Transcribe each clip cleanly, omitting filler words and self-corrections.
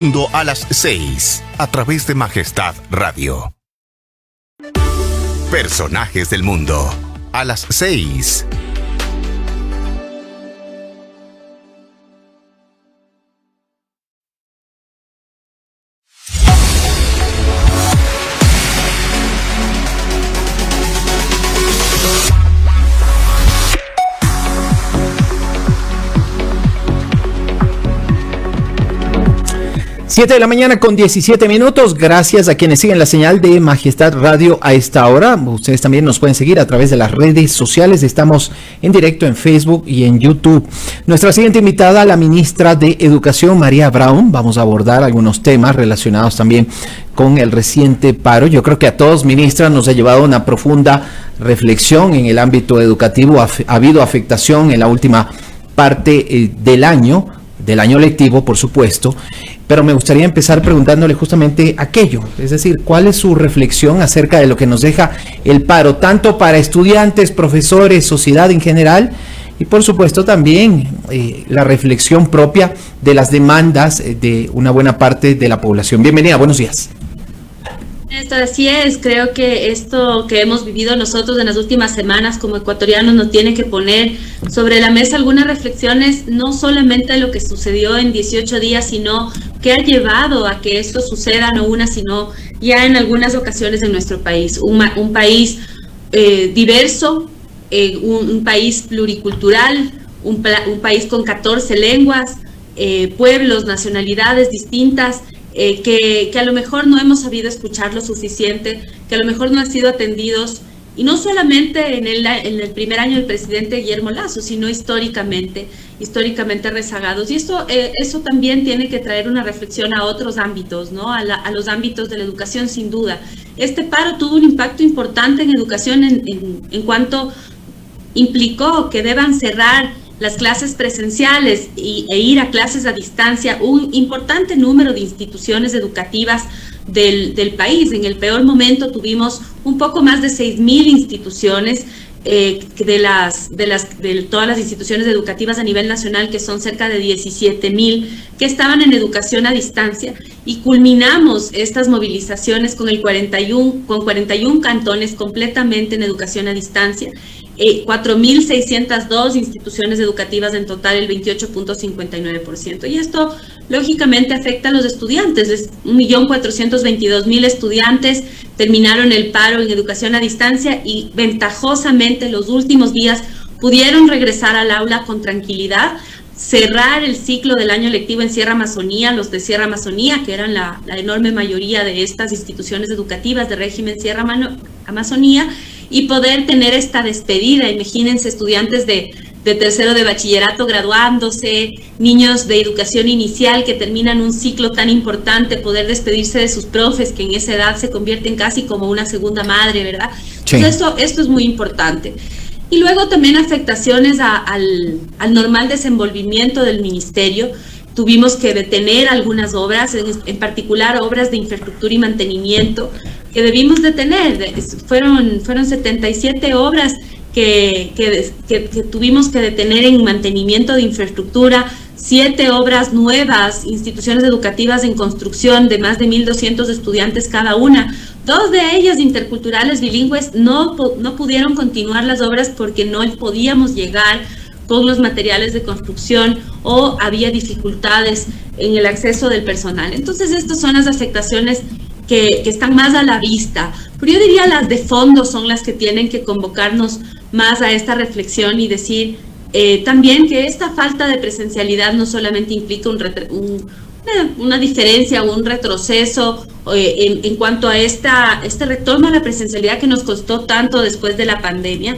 Mundo a las 6 a través de Majestad Radio. Personajes del mundo a las 6. Siete de la mañana con 17 minutos. Gracias a quienes siguen la señal de Majestad Radio a esta hora. Ustedes también nos pueden seguir a través de las redes sociales. Estamos en directo en Facebook y en YouTube. Nuestra siguiente invitada, la ministra de Educación, María Brown. Vamos a abordar algunos temas relacionados también con el reciente paro. Yo creo que a todos, ministra, nos ha llevado una profunda reflexión en el ámbito educativo. Ha habido afectación en la última parte del año lectivo, por supuesto, pero me gustaría empezar preguntándole justamente aquello, es decir, ¿cuál es su reflexión acerca de lo que nos deja el paro, tanto para estudiantes, profesores, sociedad en general, y por supuesto también la reflexión propia de las demandas de una buena parte de la población? Bienvenida, buenos días. Así es, creo que esto que hemos vivido nosotros en las últimas semanas como ecuatorianos nos tiene que poner sobre la mesa algunas reflexiones, no solamente de lo que sucedió en 18 días, sino qué ha llevado a que esto suceda, no una, sino ya en algunas ocasiones en nuestro país. Un país diverso, un país pluricultural, un país con 14 lenguas, pueblos, nacionalidades distintas, que a lo mejor no hemos sabido escuchar lo suficiente, que a lo mejor no han sido atendidos, y no solamente en el primer año del presidente Guillermo Lasso, sino históricamente rezagados. Y eso también tiene que traer una reflexión a otros ámbitos, ¿no? A los ámbitos de la educación, sin duda. Este paro tuvo un impacto importante en educación en cuanto implicó que deban cerrar las clases presenciales e ir a clases a distancia un importante número de instituciones educativas del país. En el peor momento tuvimos un poco más de 6,000 instituciones de todas las instituciones educativas a nivel nacional, que son cerca de 17,000, que estaban en educación a distancia, y culminamos estas movilizaciones con 41 cantones completamente en educación a distancia. 4,602 instituciones educativas en total, el 28.59%. Y esto, lógicamente, afecta a los estudiantes. 1.422.000 estudiantes terminaron el paro en educación a distancia y, ventajosamente, los últimos días pudieron regresar al aula con tranquilidad, cerrar el ciclo del año lectivo en Sierra Amazonía, los de Sierra Amazonía, que eran la enorme mayoría de estas instituciones educativas de régimen Sierra Amazonía, y poder tener esta despedida. Imagínense, estudiantes de tercero de bachillerato graduándose, niños de educación inicial que terminan un ciclo tan importante, poder despedirse de sus profes, que en esa edad se convierten casi como una segunda madre, ¿verdad? Sí. Entonces esto es muy importante. Y luego también afectaciones al normal desenvolvimiento del ministerio. Tuvimos que detener algunas obras, en particular obras de infraestructura y mantenimiento, que debimos detener. Fueron 77 obras que tuvimos que detener en mantenimiento de infraestructura, 7 obras nuevas, instituciones educativas en construcción de más de 1,200 estudiantes cada una. 2 de ellas interculturales bilingües no pudieron continuar las obras porque no podíamos llegar con los materiales de construcción o había dificultades en el acceso del personal. Entonces, estas son las afectaciones que están más a la vista, pero yo diría las de fondo son las que tienen que convocarnos más a esta reflexión y decir también que esta falta de presencialidad no solamente implica una diferencia o un retroceso en cuanto a este retorno a la presencialidad que nos costó tanto después de la pandemia,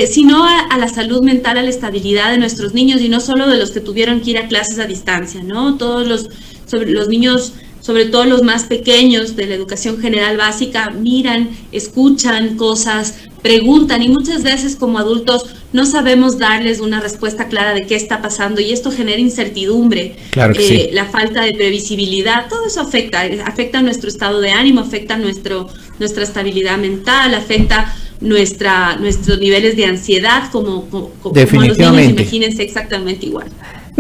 sino a la salud mental, a la estabilidad de nuestros niños, y no solo de los que tuvieron que ir a clases a distancia, ¿no? Todos los niños, sobre todo los más pequeños de la educación general básica, miran, escuchan cosas, preguntan, y muchas veces como adultos no sabemos darles una respuesta clara de qué está pasando, y esto genera incertidumbre. Claro que sí. La falta de previsibilidad, todo eso afecta nuestro estado de ánimo, afecta nuestra estabilidad mental, afecta nuestros niveles de ansiedad como los niños, imagínense, exactamente igual.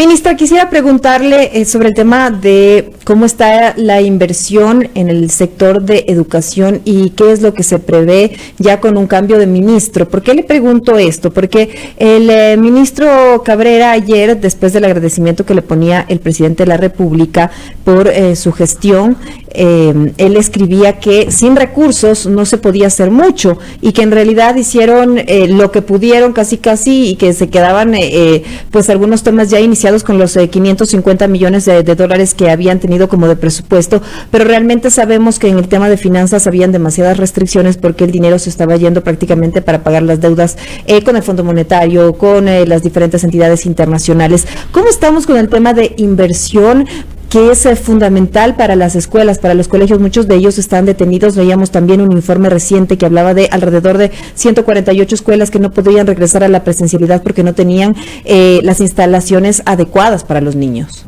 Ministra, quisiera preguntarle sobre el tema de cómo está la inversión en el sector de educación y qué es lo que se prevé ya con un cambio de ministro. ¿Por qué le pregunto esto? Porque el ministro Cabrera ayer, después del agradecimiento que le ponía el presidente de la República por su gestión, él escribía que sin recursos no se podía hacer mucho y que en realidad hicieron lo que pudieron casi y que se quedaban pues algunos temas ya iniciados con los 550 millones de dólares que habían tenido como de presupuesto, pero realmente sabemos que en el tema de finanzas habían demasiadas restricciones porque el dinero se estaba yendo prácticamente para pagar las deudas con el Fondo Monetario, con las diferentes entidades internacionales. ¿Cómo estamos con el tema de inversión, que es fundamental para las escuelas, para los colegios? Muchos de ellos están detenidos. Veíamos también un informe reciente que hablaba de alrededor de 148 escuelas que no podían regresar a la presencialidad porque no tenían las instalaciones adecuadas para los niños.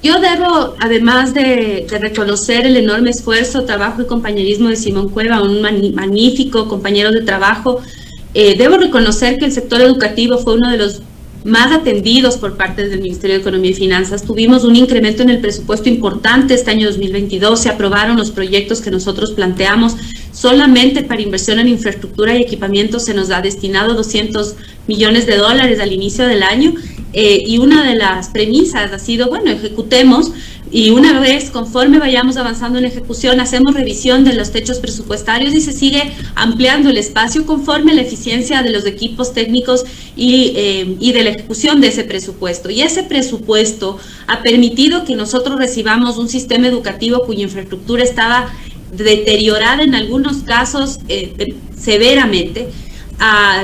Yo debo, además de reconocer el enorme esfuerzo, trabajo y compañerismo de Simón Cueva, un magnífico compañero de trabajo, debo reconocer que el sector educativo fue uno de los más atendidos por parte del Ministerio de Economía y Finanzas. Tuvimos un incremento en el presupuesto importante este año 2022, se aprobaron los proyectos que nosotros planteamos. Solamente para inversión en infraestructura y equipamiento se nos ha destinado 200 millones de dólares al inicio del año, y una de las premisas ha sido, bueno, ejecutemos, y una vez, conforme vayamos avanzando en ejecución, hacemos revisión de los techos presupuestarios y se sigue ampliando el espacio conforme a la eficiencia de los equipos técnicos y de la ejecución de ese presupuesto. Y ese presupuesto ha permitido que nosotros recibamos un sistema educativo cuya infraestructura estaba deteriorada en algunos casos severamente.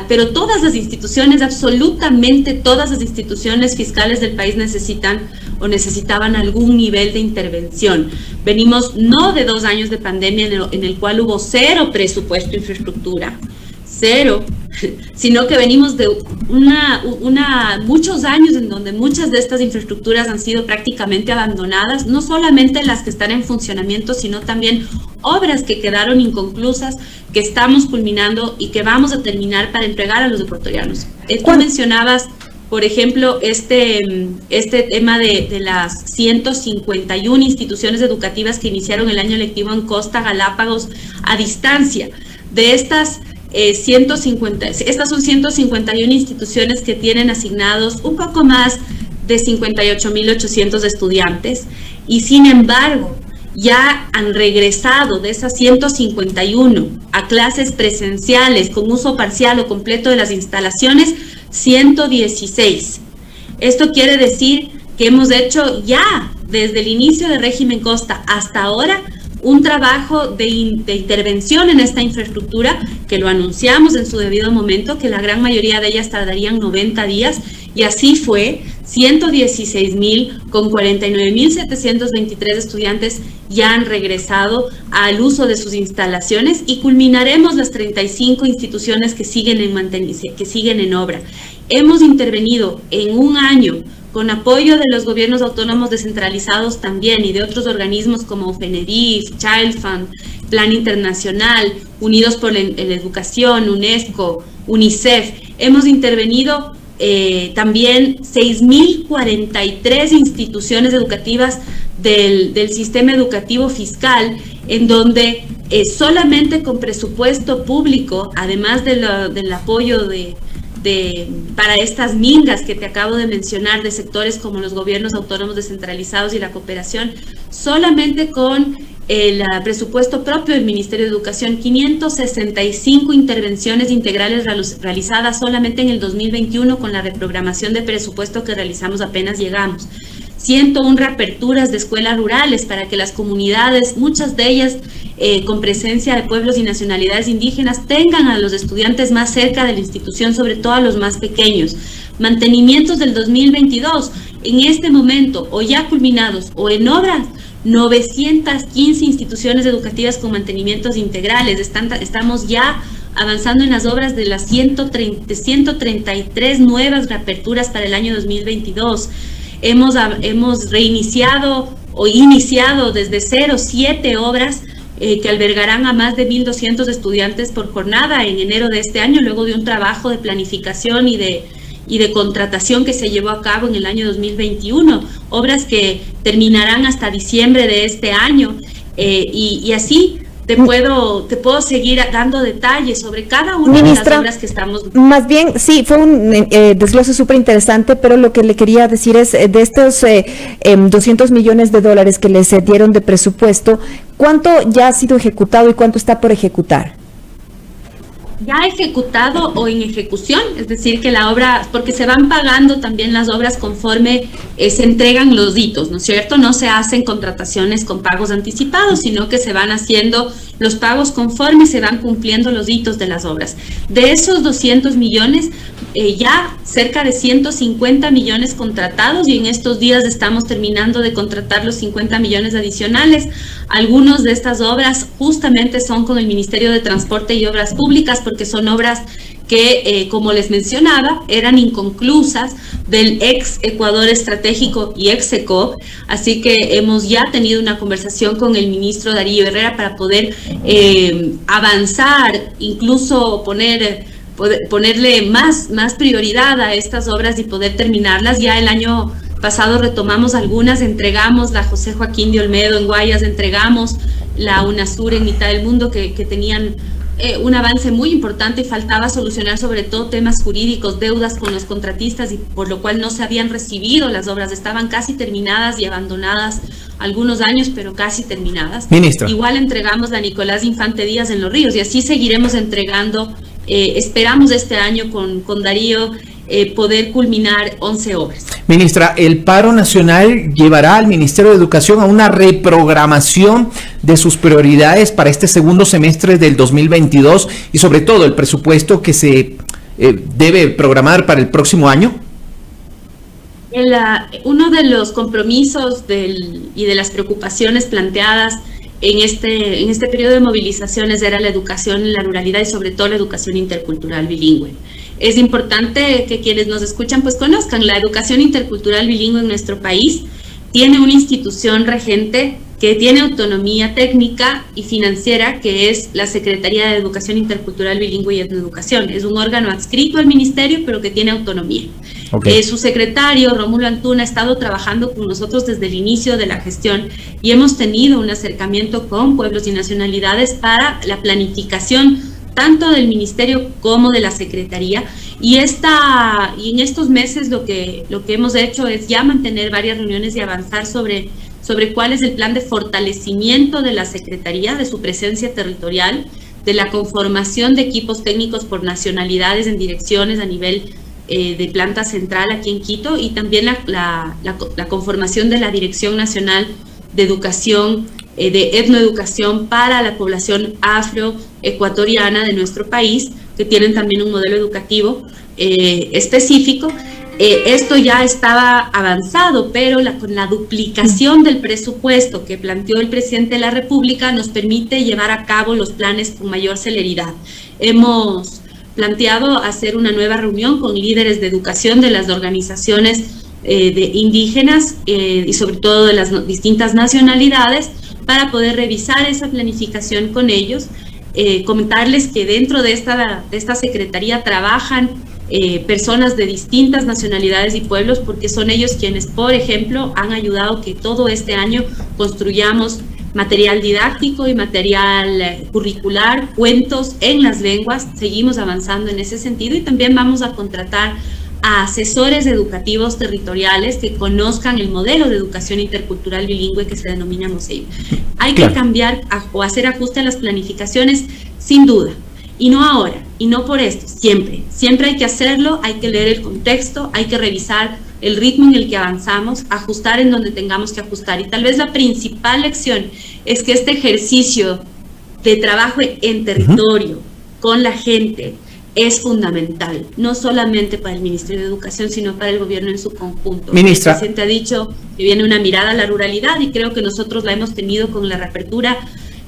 Pero todas las instituciones, absolutamente todas las instituciones fiscales del país necesitaban algún nivel de intervención. Venimos no de 2 años de pandemia en el cual hubo cero presupuesto de infraestructura, cero, sino que venimos de muchos años en donde muchas de estas infraestructuras han sido prácticamente abandonadas, no solamente las que están en funcionamiento, sino también obras que quedaron inconclusas, que estamos culminando y que vamos a terminar para entregar a los ecuatorianos. Tú mencionabas, por ejemplo, este tema de las 151 instituciones educativas que iniciaron el año lectivo en Costa Galápagos a distancia. De estas estas son 151 instituciones que tienen asignados un poco más de 58.800 estudiantes y sin embargo ya han regresado de esas 151 a clases presenciales con uso parcial o completo de las instalaciones 116. Esto quiere decir que hemos hecho ya desde el inicio del régimen Costa hasta ahora un trabajo de intervención en esta infraestructura que lo anunciamos en su debido momento, que la gran mayoría de ellas tardarían 90 días, y así fue. 116.000 con 49.723 estudiantes ya han regresado al uso de sus instalaciones y culminaremos las 35 instituciones que siguen en obra. Hemos intervenido en un año con apoyo de los gobiernos autónomos descentralizados también y de otros organismos como FENEDIF, Child Fund, Plan Internacional, Unidos por la Educación, UNESCO, UNICEF. Hemos intervenido también 6.043 instituciones educativas del sistema educativo fiscal, en donde solamente con presupuesto público, además del apoyo para estas mingas que te acabo de mencionar de sectores como los gobiernos autónomos descentralizados y la cooperación, solamente con el presupuesto propio del Ministerio de Educación, 565 intervenciones integrales realizadas solamente en el 2021 con la reprogramación de presupuesto que realizamos apenas llegamos. 101 reaperturas de escuelas rurales para que las comunidades, muchas de ellas con presencia de pueblos y nacionalidades indígenas, tengan a los estudiantes más cerca de la institución, sobre todo a los más pequeños. Mantenimientos del 2022, en este momento, o ya culminados o en obras, 915 instituciones educativas con mantenimientos integrales. Estamos ya avanzando en las obras de las 133 nuevas reaperturas para el año 2022. Hemos reiniciado o iniciado desde cero 7 obras que albergarán a más de 1.200 estudiantes por jornada en enero de este año, luego de un trabajo de planificación y de y de contratación que se llevó a cabo en el año 2021, obras que terminarán hasta diciembre de este año, y así te puedo seguir dando detalles sobre cada una de las obras que estamos... Más bien, sí, fue un desglose súper interesante, pero lo que le quería decir es, de estos 200 millones de dólares que les dieron de presupuesto, ¿cuánto ya ha sido ejecutado y cuánto está por ejecutar? Ya ejecutado o en ejecución, es decir, que la obra, porque se van pagando también las obras conforme se entregan los hitos, ¿no es cierto? No se hacen contrataciones con pagos anticipados, sino que se van haciendo los pagos conforme se van cumpliendo los hitos de las obras. De esos 200 millones, ya cerca de 150 millones contratados, y en estos días estamos terminando de contratar los 50 millones adicionales. Algunos de estas obras justamente son con el Ministerio de Transporte y Obras Públicas, porque son obras que, como les mencionaba, eran inconclusas del ex Ecuador Estratégico y ex ECO, así que hemos ya tenido una conversación con el ministro Darío Herrera para poder avanzar, incluso ponerle más prioridad a estas obras y poder terminarlas. Ya el año pasado retomamos algunas, entregamos la José Joaquín de Olmedo en Guayas, entregamos la UNASUR en Mitad del Mundo, que tenían un avance muy importante y faltaba solucionar sobre todo temas jurídicos, deudas con los contratistas, y por lo cual no se habían recibido las obras, estaban casi terminadas y abandonadas algunos años, pero casi terminadas. Ministra. Igual entregamos la Nicolás Infante Díaz en Los Ríos, y así seguiremos entregando. Esperamos este año con Darío poder culminar 11 obras. Ministra, el paro nacional llevará al Ministerio de Educación a una reprogramación de sus prioridades para este segundo semestre del 2022 y sobre todo el presupuesto que se debe programar para el próximo año. Uno de los compromisos y de las preocupaciones planteadas en este periodo de movilizaciones era la educación en la ruralidad y sobre todo la educación intercultural bilingüe. Es importante que quienes nos escuchan pues conozcan la educación intercultural bilingüe en nuestro país. Tiene una institución regente que tiene autonomía técnica y financiera, que es la Secretaría de Educación Intercultural Bilingüe y Etnoeducación. Es un órgano adscrito al ministerio, pero que tiene autonomía. Okay. Su secretario, Rómulo Antuna, ha estado trabajando con nosotros desde el inicio de la gestión y hemos tenido un acercamiento con pueblos y nacionalidades para la planificación tanto del ministerio como de la secretaría, y en estos meses lo que hemos hecho es ya mantener varias reuniones y avanzar sobre cuál es el plan de fortalecimiento de la secretaría, de su presencia territorial, de la conformación de equipos técnicos por nacionalidades en direcciones a nivel de planta central aquí en Quito, y también la conformación de la Dirección Nacional de Educación, de Etnoeducación para la población afroecuatoriana de nuestro país, que tienen también un modelo educativo específico. Esto ya estaba avanzado, pero con la duplicación del presupuesto que planteó el presidente de la República nos permite llevar a cabo los planes con mayor celeridad. Hemos planteado hacer una nueva reunión con líderes de educación de las organizaciones de indígenas y sobre todo de las distintas nacionalidades para poder revisar esa planificación con ellos. Comentarles que dentro de esta secretaría trabajan personas de distintas nacionalidades y pueblos, porque son ellos quienes, por ejemplo, han ayudado que todo este año construyamos material didáctico y material curricular, cuentos en las lenguas. Seguimos avanzando en ese sentido, y también vamos a contratar a asesores educativos territoriales que conozcan el modelo de educación intercultural bilingüe que se denomina MOSEIB. Hay que cambiar o hacer ajuste a las planificaciones, sin duda, y no ahora, y no por esto, siempre hay que hacerlo, hay que leer el contexto, hay que revisar el ritmo en el que avanzamos, ajustar en donde tengamos que ajustar, y tal vez la principal lección es que este ejercicio de trabajo en territorio, con la gente, es fundamental, no solamente para el Ministerio de Educación, sino para el gobierno en su conjunto. Ministra. El presidente ha dicho que viene una mirada a la ruralidad, y creo que nosotros la hemos tenido con la reapertura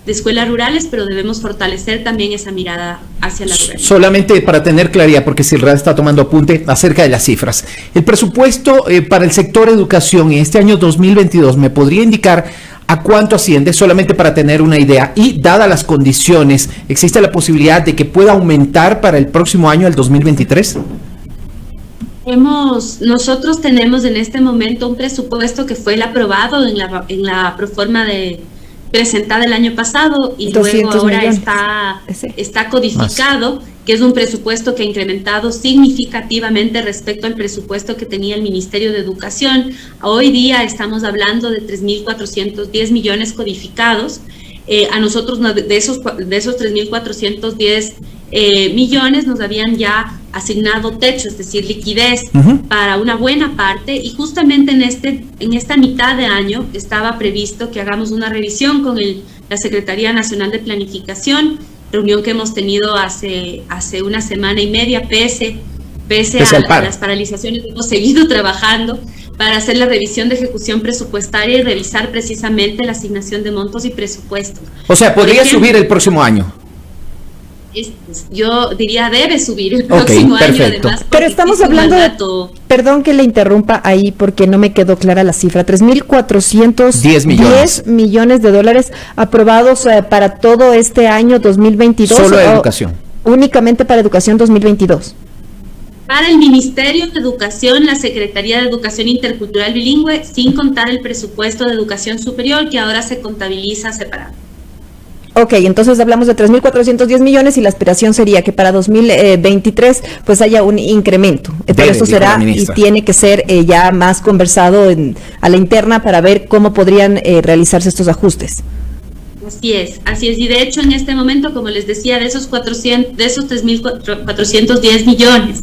de escuelas rurales, pero debemos fortalecer también esa mirada hacia la ruralidad. Solamente para tener claridad, porque Silra está tomando apunte acerca de las cifras. El presupuesto para el sector educación en este año 2022, ¿me podría indicar a cuánto asciende? Solamente para tener una idea. Y dadas las condiciones, ¿existe la posibilidad de que pueda aumentar para el próximo año, el 2023? Nosotros tenemos en este momento un presupuesto que fue el aprobado en la proforma presentada el año pasado y luego ahora está codificado, que es un presupuesto que ha incrementado significativamente respecto al presupuesto que tenía el Ministerio de Educación. Hoy día estamos hablando de 3.410 millones codificados. A nosotros de esos 3.410 millones nos habían ya asignado techo, es decir, liquidez para una buena parte, y justamente en esta mitad de año estaba previsto que hagamos una revisión con la Secretaría Nacional de Planificación, reunión que hemos tenido hace una semana y media, pese a las paralizaciones. Hemos seguido trabajando para hacer la revisión de ejecución presupuestaria y revisar precisamente la asignación de montos y presupuestos. O sea, ¿podría subir el próximo año? Yo diría debe subir el próximo año, además. Pero estamos hablando de, perdón que le interrumpa ahí porque no me quedó clara la cifra, 3.410 millones de dólares aprobados para todo este año 2022. Solo educación. Únicamente para educación 2022. Para el Ministerio de Educación, la Secretaría de Educación Intercultural Bilingüe, sin contar el presupuesto de educación superior, que ahora se contabiliza separado. Ok, entonces hablamos de 3.410 millones y la aspiración sería que para 2023 pues haya un incremento. Pero eso será y tiene que ser ya más conversado a la interna para ver cómo podrían realizarse estos ajustes. Así es. Y de hecho en este momento, como les decía, de esos 3.410 millones,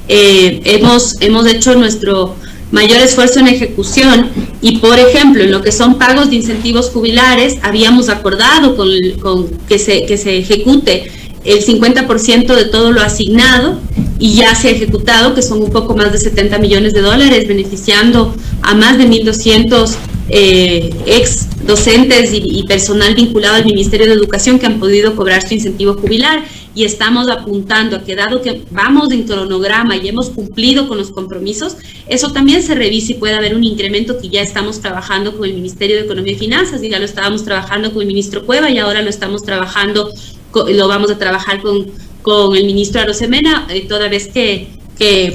hemos hecho nuestro mayor esfuerzo en ejecución y, por ejemplo, en lo que son pagos de incentivos jubilares, habíamos acordado con que se ejecute el 50% de todo lo asignado y ya se ha ejecutado, que son un poco más de 70 millones de dólares, beneficiando a más de 1.200 ex docentes y personal vinculado al Ministerio de Educación que han podido cobrar su incentivo jubilar, y estamos apuntando a que, dado que vamos en cronograma y hemos cumplido con los compromisos, eso también se revise y puede haber un incremento que ya estamos trabajando con el Ministerio de Economía y Finanzas, y ya lo estábamos trabajando con el ministro Cueva y ahora lo estamos trabajando, lo vamos a trabajar con el ministro Arosemena, toda vez que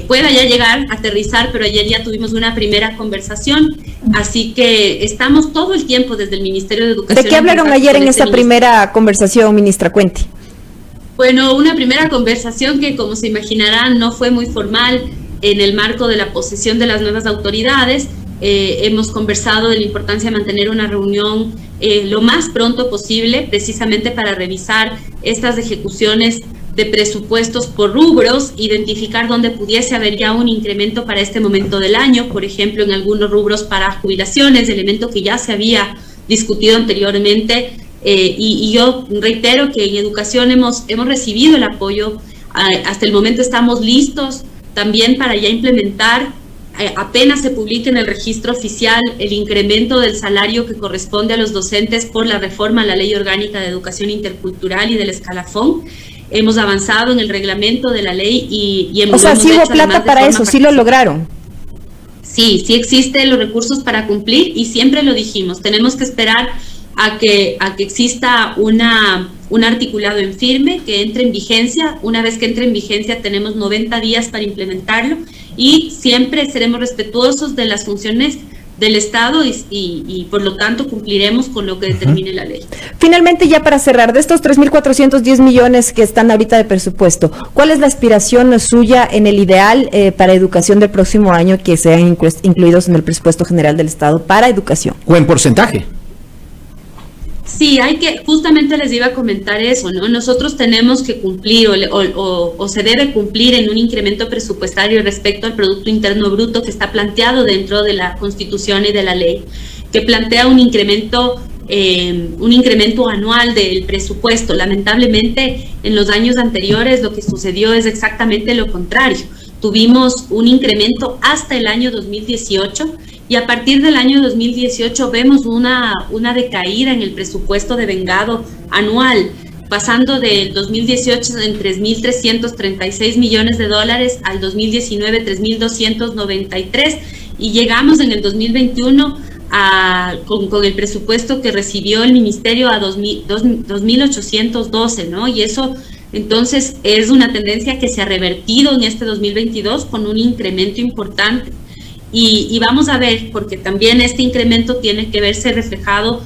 pueda ya llegar a aterrizar, pero ayer ya tuvimos una primera conversación, así que estamos todo el tiempo desde el Ministerio de Educación. ¿De qué hablaron ayer en esa primera conversación, ministra? Cuente. Bueno, una primera conversación que, como se imaginarán, no fue muy formal en el marco de la posesión de las nuevas autoridades. Hemos conversado de la importancia de mantener una reunión lo más pronto posible, precisamente para revisar estas ejecuciones de presupuestos por rubros, identificar dónde pudiese haber ya un incremento para este momento del año, por ejemplo, en algunos rubros para jubilaciones, elemento que ya se había discutido anteriormente, y yo reitero que en educación hemos recibido el apoyo, hasta el momento estamos listos también para ya implementar, apenas se publique en el registro oficial el incremento del salario que corresponde a los docentes por la reforma a la Ley Orgánica de Educación Intercultural y del escalafón. Hemos avanzado en el reglamento de la ley y hemos... O sea, sí hubo plata para eso, sí lo lograron. Sí existen los recursos para cumplir y siempre lo dijimos, tenemos que esperar a que exista un articulado en firme que entre en vigencia. Una vez que entre en vigencia tenemos 90 días para implementarlo y siempre seremos respetuosos de las funciones del Estado y por lo tanto cumpliremos con lo que determine la ley. Finalmente, ya para cerrar, de estos 3.410 millones que están ahorita de presupuesto, ¿cuál es la aspiración suya en el ideal para educación del próximo año que sean incluidos en el presupuesto general del Estado para educación? ¿O en porcentaje? Sí, justamente les iba a comentar eso, ¿no? Nosotros tenemos que cumplir o se debe cumplir en un incremento presupuestario respecto al Producto Interno Bruto que está planteado dentro de la Constitución y de la ley, que plantea un incremento anual del presupuesto. Lamentablemente, en los años anteriores lo que sucedió es exactamente lo contrario. Tuvimos un incremento hasta el año 2018 y a partir del año 2018 vemos una decaída en el presupuesto devengado anual, pasando del 2018 en 3.336 millones de dólares al 2019 3.293 y llegamos en el 2021 con el presupuesto que recibió el ministerio a 2.812, ¿no? Y eso Entonces, es una tendencia que se ha revertido en este 2022 con un incremento importante. Y vamos a ver, porque también este incremento tiene que verse reflejado,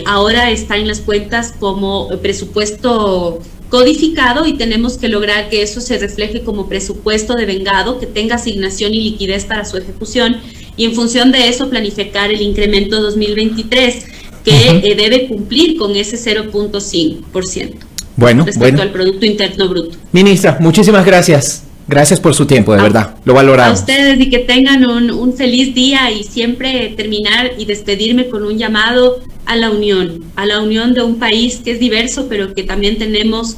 ahora está en las cuentas como presupuesto codificado y tenemos que lograr que eso se refleje como presupuesto devengado, que tenga asignación y liquidez para su ejecución y en función de eso planificar el incremento 2023 que debe cumplir con ese 0.5%. Bueno, respecto al Producto Interno Bruto. Ministra, muchísimas gracias. Gracias por su tiempo, de verdad. Lo valoramos. A ustedes y que tengan un feliz día y siempre terminar y despedirme con un llamado a la unión de un país que es diverso, pero que también tenemos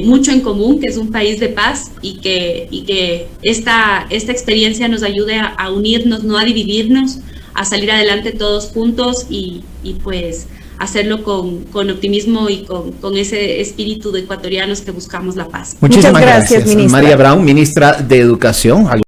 mucho en común, que es un país de paz y que esta experiencia nos ayude a unirnos, no a dividirnos, a salir adelante todos juntos y pues hacerlo con optimismo y con ese espíritu de ecuatorianos que buscamos la paz. Muchísimas gracias, ministra. María Brown, ministra de Educación.